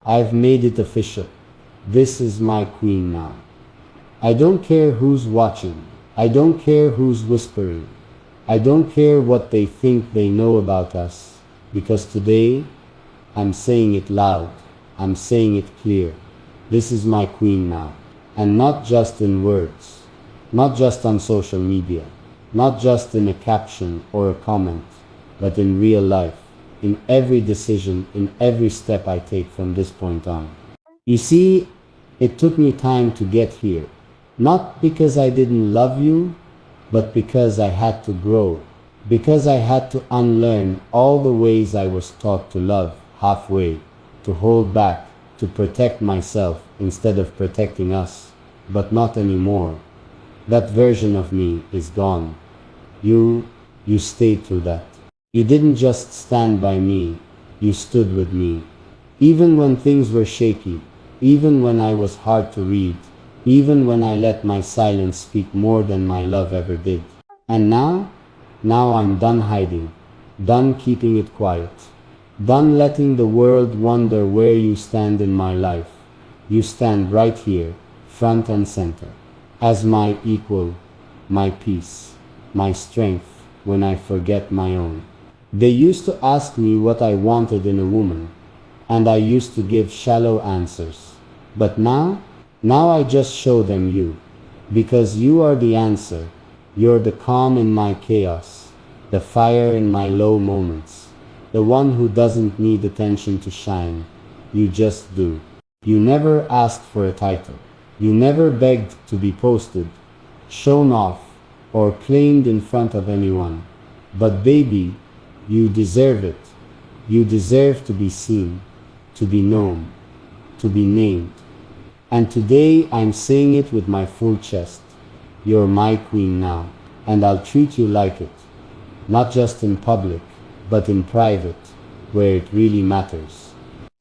I've made it official. This is my queen now. I don't care who's watching. I don't care who's whispering. I don't care what they think they know about us. Because today, I'm saying it loud. I'm saying it clear. This is my queen now. And not just in words. Not just on social media. Not just in a caption or a comment. But in real life. In every decision, in every step I take from this point on. You see, it took me time to get here. Not because I didn't love you, but because I had to grow. Because I had to unlearn all the ways I was taught to love halfway, to hold back, to protect myself instead of protecting us. But not anymore. That version of me is gone. You stayed through that. You didn't just stand by me, you stood with me. Even when things were shaky, even when I was hard to read, even when I let my silence speak more than my love ever did. And now I'm done hiding, done keeping it quiet, done letting the world wonder where you stand in my life. You stand right here, front and center, as my equal, my peace, my strength when I forget my own. They used to ask me what I wanted in a woman, and I used to give shallow answers. But now I just show them you, because you are the answer. You're the calm in my chaos, the fire in my low moments, the one who doesn't need attention to shine. You just do. You never asked for a title. You never begged to be posted, shown off, or claimed in front of anyone. But baby, you deserve it. You deserve to be seen, to be known, to be named. And today I'm saying it with my full chest. You're my queen now, and I'll treat you like it. Not just in public, but in private, where it really matters.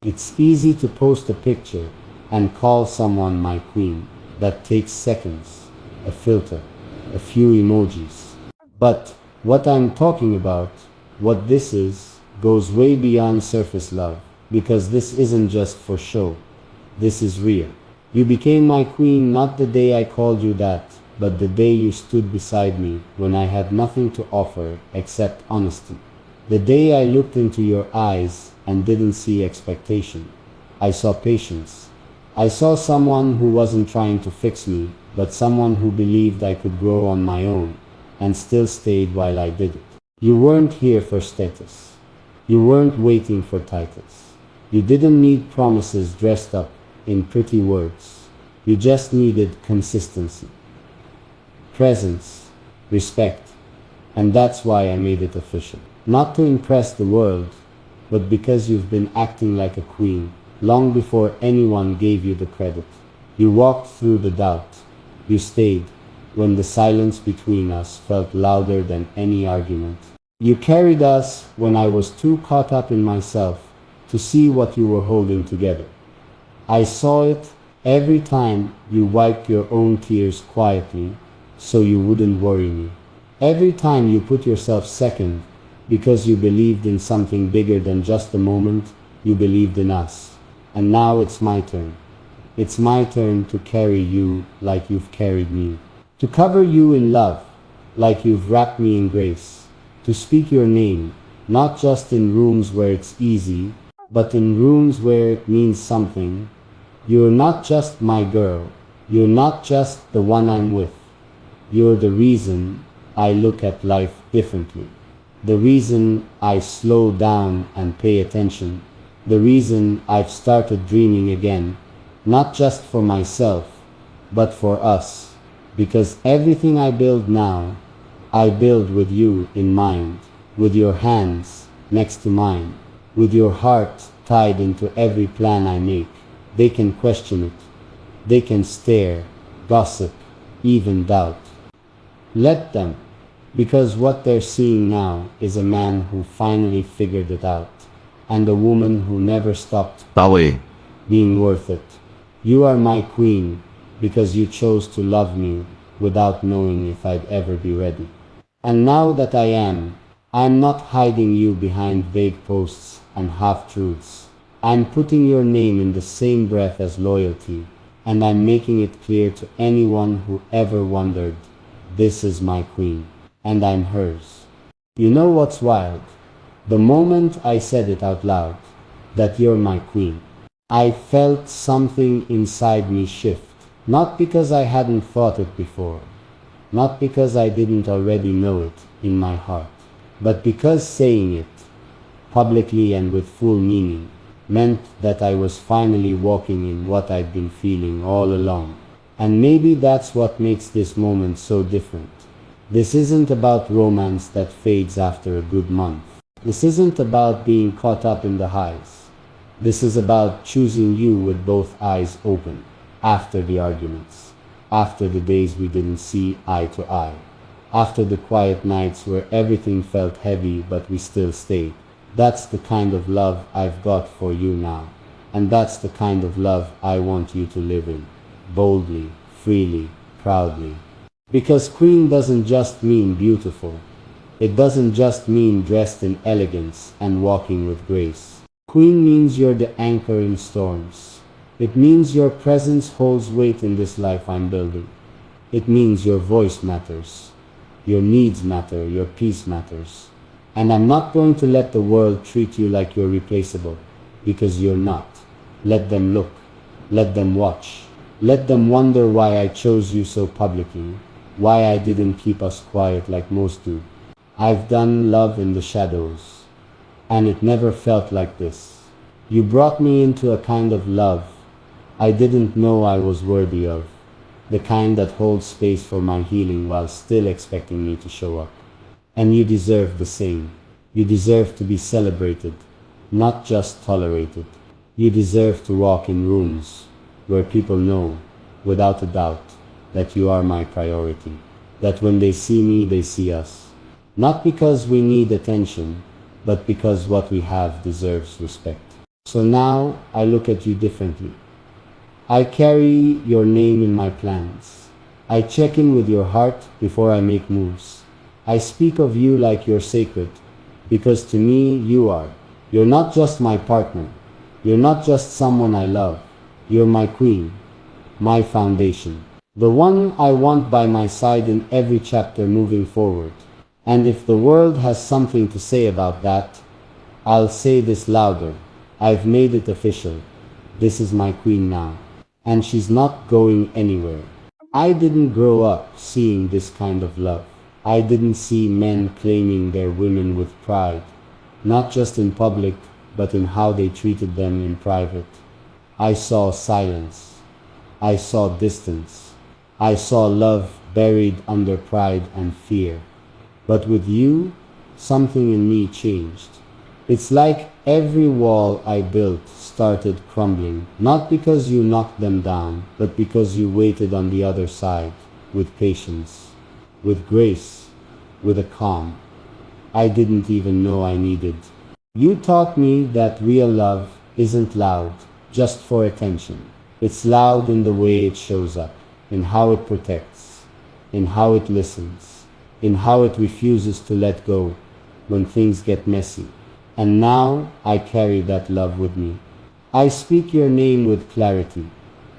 It's easy to post a picture and call someone my queen. That takes seconds, a filter, a few emojis. But what I'm talking about, what this is, goes way beyond surface love, because this isn't just for show. This is real. You became my queen not the day I called you that, but the day you stood beside me when I had nothing to offer except honesty. The day I looked into your eyes and didn't see expectation. I saw patience. I saw someone who wasn't trying to fix me, but someone who believed I could grow on my own, and still stayed while I did it. You weren't here for status. You weren't waiting for titles. You didn't need promises dressed up in pretty words. You just needed consistency, presence, respect, and that's why I made it official. Not to impress the world, but because you've been acting like a queen long before anyone gave you the credit. You walked through the doubt. You stayed when the silence between us felt louder than any argument. You carried us when I was too caught up in myself to see what you were holding together. I saw it every time you wiped your own tears quietly so you wouldn't worry me. Every time you put yourself second because you believed in something bigger than just the moment, you believed in us. And now it's my turn. It's my turn to carry you like you've carried me. To cover you in love like you've wrapped me in grace. To speak your name, not just in rooms where it's easy, but in rooms where it means something. You're not just my girl. You're not just the one I'm with. You're the reason I look at life differently. The reason I slow down and pay attention. The reason I've started dreaming again. Not just for myself, but for us. Because everything I build now, I build with you in mind. With your hands next to mine. With your heart tied into every plan I make. They can question it. They can stare, gossip, even doubt. Let them, because what they're seeing now is a man who finally figured it out, and a woman who never stopped being worth it. You are my queen because you chose to love me without knowing if I'd ever be ready. And now that I'm not hiding you behind vague posts and half-truths. I'm putting your name in the same breath as loyalty, and I'm making it clear to anyone who ever wondered, this is my queen, and I'm hers. You know what's wild? The moment I said it out loud, that you're my queen, I felt something inside me shift. Not because I hadn't thought it before, not because I didn't already know it in my heart, but because saying it, publicly and with full meaning, meant that I was finally walking in what I'd been feeling all along. And maybe that's what makes this moment so different. This isn't about romance that fades after a good month. This isn't about being caught up in the highs. This is about choosing you with both eyes open, after the arguments, after the days we didn't see eye to eye, after the quiet nights where everything felt heavy but we still stayed. That's the kind of love I've got for you now, and that's the kind of love I want you to live in, boldly, freely, proudly. Because queen doesn't just mean beautiful. It doesn't just mean dressed in elegance and walking with grace. Queen means you're the anchor in storms. It means your presence holds weight in this life I'm building. It means your voice matters. Your needs matter, your peace matters. And I'm not going to let the world treat you like you're replaceable, because you're not. Let them look. Let them watch. Let them wonder why I chose you so publicly, why I didn't keep us quiet like most do. I've done love in the shadows, and it never felt like this. You brought me into a kind of love I didn't know I was worthy of, the kind that holds space for my healing while still expecting me to show up. And you deserve the same. You deserve to be celebrated, not just tolerated. You deserve to walk in rooms where people know, without a doubt, that you are my priority. That when they see me, they see us. Not because we need attention, but because what we have deserves respect. So now I look at you differently. I carry your name in my plans. I check in with your heart before I make moves. I speak of you like you're sacred, because to me you are. You're not just my partner. You're not just someone I love. You're my queen, my foundation, the one I want by my side in every chapter moving forward. And if the world has something to say about that, I'll say this louder. I've made it official. This is my queen now, and she's not going anywhere. I didn't grow up seeing this kind of love. I didn't see men claiming their women with pride, not just in public, but in how they treated them in private. I saw silence. I saw distance. I saw love buried under pride and fear. But with you, something in me changed. It's like every wall I built started crumbling, not because you knocked them down, but because you waited on the other side, with patience, with grace, with a calm I didn't even know I needed. You taught me that real love isn't loud, just for attention. It's loud in the way it shows up, in how it protects, in how it listens, in how it refuses to let go when things get messy. And now I carry that love with me. I speak your name with clarity,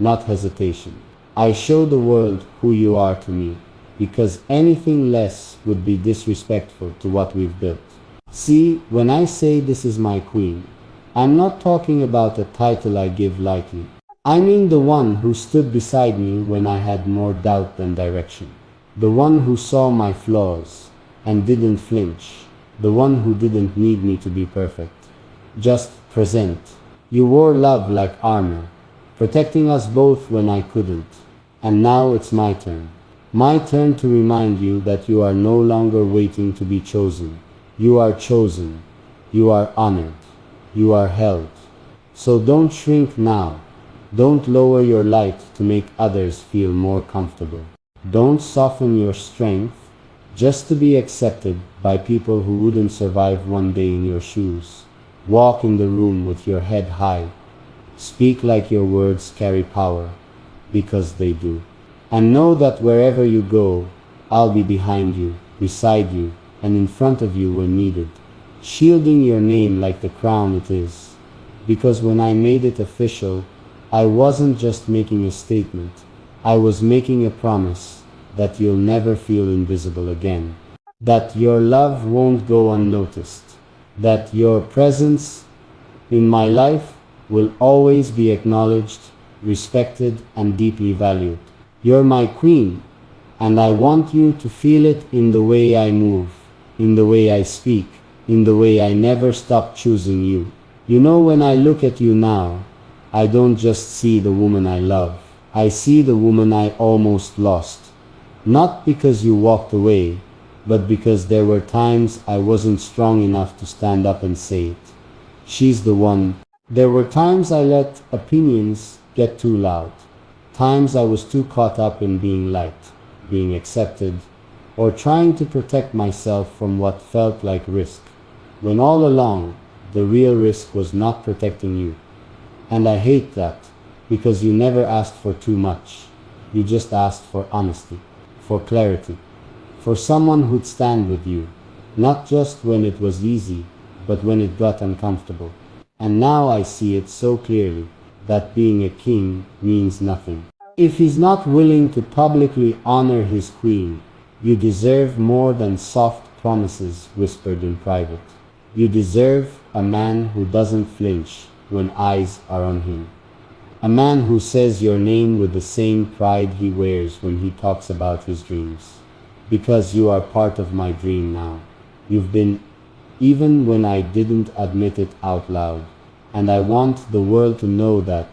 not hesitation. I show the world who you are to me, because anything less would be disrespectful to what we've built. See, when I say this is my queen, I'm not talking about a title I give lightly. I mean the one who stood beside me when I had more doubt than direction. The one who saw my flaws and didn't flinch. The one who didn't need me to be perfect. Just present. You wore love like armor, protecting us both when I couldn't. And now it's my turn. My turn to remind you that you are no longer waiting to be chosen. You are chosen. You are honored. You are held. So don't shrink now. Don't lower your light to make others feel more comfortable. Don't soften your strength just to be accepted by people who wouldn't survive one day in your shoes. Walk in the room with your head high. Speak like your words carry power, because they do. And know that wherever you go, I'll be behind you, beside you, and in front of you when needed, shielding your name like the crown it is. Because when I made it official, I wasn't just making a statement. I was making a promise that you'll never feel invisible again. That your love won't go unnoticed. That your presence in my life will always be acknowledged, respected, and deeply valued. You're my queen, and I want you to feel it in the way I move, in the way I speak, in the way I never stop choosing you. You know, when I look at you now, I don't just see the woman I love. I see the woman I almost lost. Not because you walked away, but because there were times I wasn't strong enough to stand up and say it. She's the one. There were times I let opinions get too loud. Times I was too caught up in being liked, being accepted, or trying to protect myself from what felt like risk. When all along, the real risk was not protecting you. And I hate that, because you never asked for too much. You just asked for honesty, for clarity, for someone who'd stand with you, not just when it was easy, but when it got uncomfortable. And now I see it so clearly, that being a king means nothing. If he's not willing to publicly honor his queen, you deserve more than soft promises whispered in private. You deserve a man who doesn't flinch when eyes are on him. A man who says your name with the same pride he wears when he talks about his dreams. Because you are part of my dream now. You've been, even when I didn't admit it out loud. And I want the world to know that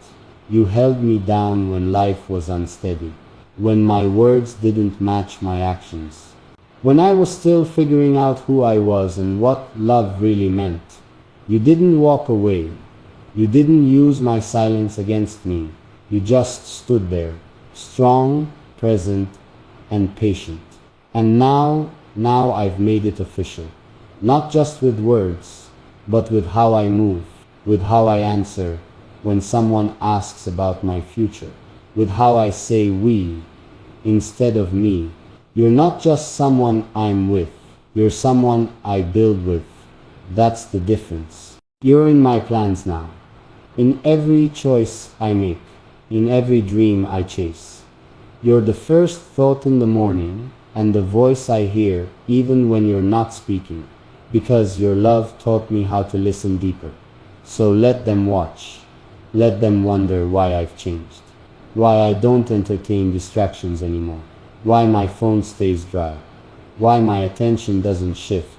you held me down when life was unsteady, when my words didn't match my actions, when I was still figuring out who I was and what love really meant. You didn't walk away. You didn't use my silence against me. You just stood there, strong, present, and patient. And now I've made it official. Not just with words, but with how I move, with how I answer when someone asks about my future, with how I say we instead of me. You're not just someone I'm with, you're someone I build with. That's the difference. You're in my plans now, in every choice I make, in every dream I chase. You're the first thought in the morning and the voice I hear even when you're not speaking, because your love taught me how to listen deeper. So let them watch. Let them wonder why I've changed. Why I don't entertain distractions anymore. Why my phone stays dry. Why my attention doesn't shift.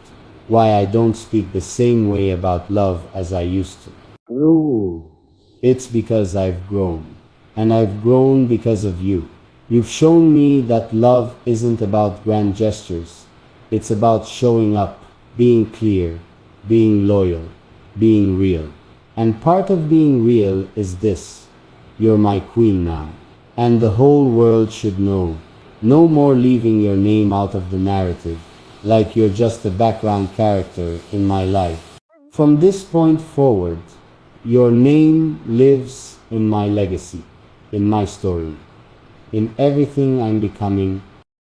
Why I don't speak the same way about love as I used to. Ooh. It's because I've grown. And I've grown because of you. You've shown me that love isn't about grand gestures. It's about showing up, being clear, being loyal, being real. And part of being real is this: you're my queen now. And the whole world should know. No more leaving your name out of the narrative, like you're just a background character in my life. From this point forward, your name lives in my legacy, in my story, in everything I'm becoming,